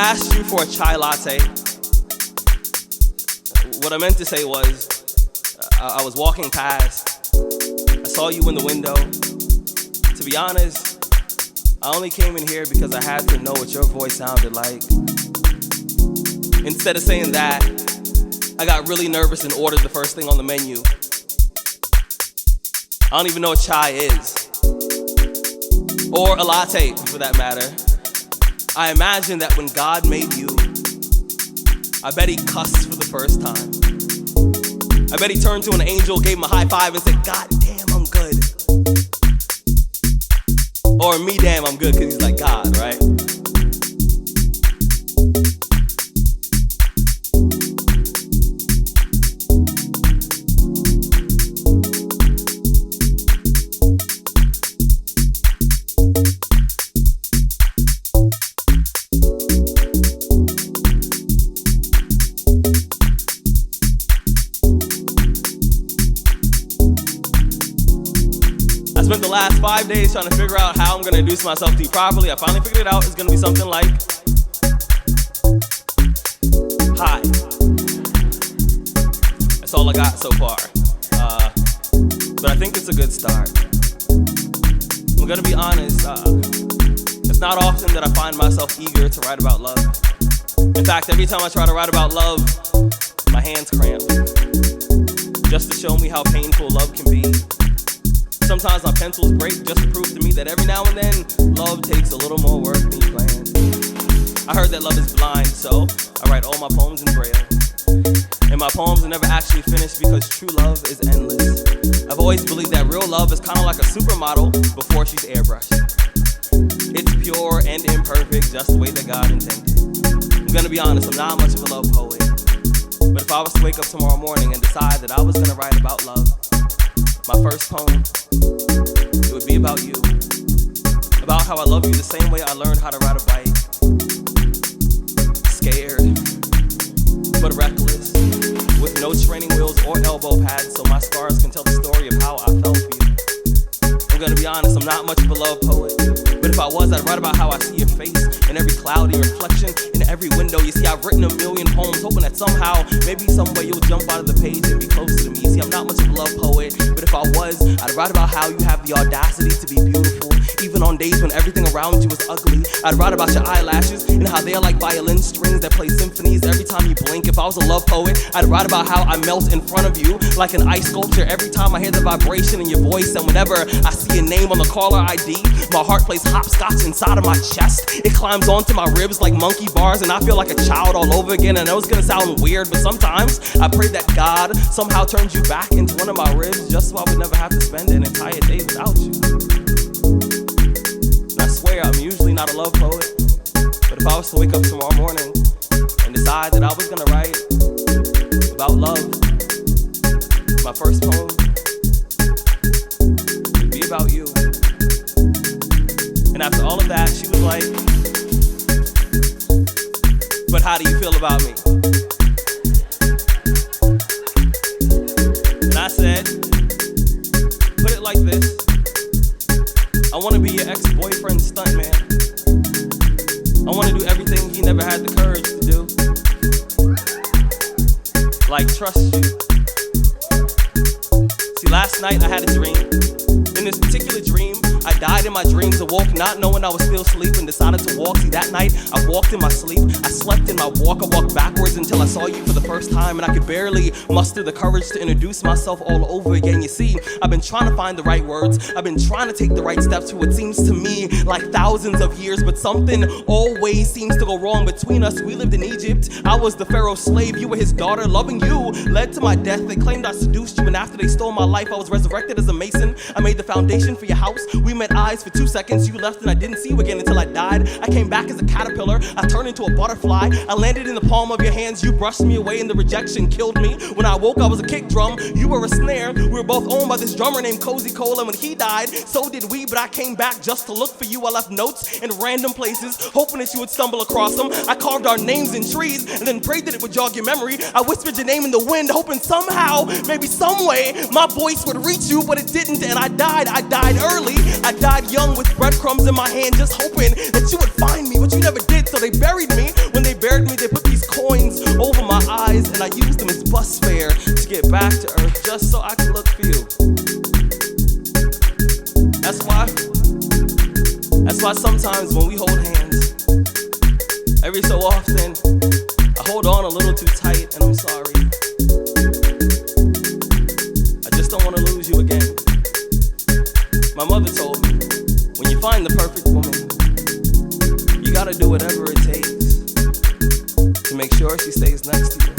asked you for a chai latte, what I meant to say was, I was walking past, I saw you in the window. To be honest, I only came in here because I had to know what your voice sounded like. Instead of saying that, I got really nervous and ordered the first thing on the menu. I don't even know what chai is. Or a latte, for that matter. I imagine that when God made you, I bet he cussed for the first time. I bet he turned to an angel, gave him a high five and said, God damn, I'm good. Or me damn, I'm good, because he's like God, right? I spent the last 5 days trying to figure out how I'm gonna introduce myself to you properly. I finally figured it out. It's gonna be something like, hi. That's all I got so far. But I think it's a good start. I'm gonna be honest, it's not often that I find myself eager to write about love. In fact, every time I try to write about love, my hands cramp. Just to show me how painful love can be. Sometimes my pencils break just to prove to me that every now and then, love takes a little more work than you planned. I heard that love is blind, so I write all my poems in Braille. And my poems are never actually finished because true love is endless. I've always believed that real love is kind of like a supermodel before she's airbrushed. It's pure and imperfect, just the way that God intended. I'm gonna be honest, I'm not much of a love poet. But if I was to wake up tomorrow morning and decide that I was gonna write about love, my first poem, it would be about you. About how I love you the same way I learned how to ride a bike. Scared, but reckless, with no training wheels or elbow pads so my scars can tell the story of how I felt for you. I'm gonna be honest, I'm not much of a love poet. But if I was, I'd write about how I see your face in every cloudy reflection, in every window. You see, I've written a million poems, hoping that somehow, maybe some way you'll jump out of the page and be closer to me. You see, I'm not much of a love poet, but if I was, I'd write about how you have the audacity to be beautiful, even on days when everything around you is ugly. I'd write about your eyelashes and how they're like violin strings that play symphonies every time you blink. If I was a love poet, I'd write about how I melt in front of you like an ice sculpture every time I hear the vibration in your voice. And whenever I see your name on the caller ID, my heart plays hopscotch inside of my chest. It climbs onto my ribs like monkey bars and I feel like a child all over again. I know it's gonna sound weird, but sometimes I pray that God somehow turns you back into one of my ribs just so I would never have to spend an entire day without you. And I swear I'm usually not a love poet, but if I was to wake up tomorrow morning and decide that I was gonna write about love, my first poem would be about you. And after all of that, she was like, but how do you feel about me? And I said, put it like this. I want to be your ex-boyfriend's stuntman. I want to do everything he never had the courage to do. Like trust you. See, last night I had a dream. In this particular dream, I died in my dreams, awoke not knowing I was still asleep and decided to walk. See, that night, I walked in my sleep, I slept in my walk, I walked backwards until I saw you for the first time, and I could barely muster the courage to introduce myself all over again. You see, I've been trying to find the right words, I've been trying to take the right steps for what seems to me like thousands of years, but something always seems to go wrong between us. We lived in Egypt, I was the Pharaoh's slave, you were his daughter. Loving you led to my death. They claimed I seduced you, and after they stole my life, I was resurrected as a mason. I made the foundation for your house. We met eyes for 2 seconds. You left and I didn't see you again until I died. I came back as a caterpillar. I turned into a butterfly. I landed in the palm of your hands. You brushed me away and the rejection killed me. When I woke, I was a kick drum. You were a snare. We were both owned by this drummer named Cozy Cole, and when he died, so did we. But I came back just to look for you. I left notes in random places, hoping that you would stumble across them. I carved our names in trees and then prayed that it would jog your memory. I whispered your name in the wind, hoping somehow, maybe some way, my voice would reach you, but it didn't, and I died. I died early. I died young with breadcrumbs in my hand, just hoping that you would find me, but you never did, so they buried me. When back to earth just so I can look for you. That's why sometimes when we hold hands, every so often, I hold on a little too tight, and I'm sorry. I just don't want to lose you again. My mother told me, when you find the perfect woman, you gotta do whatever it takes to make sure she stays next to you.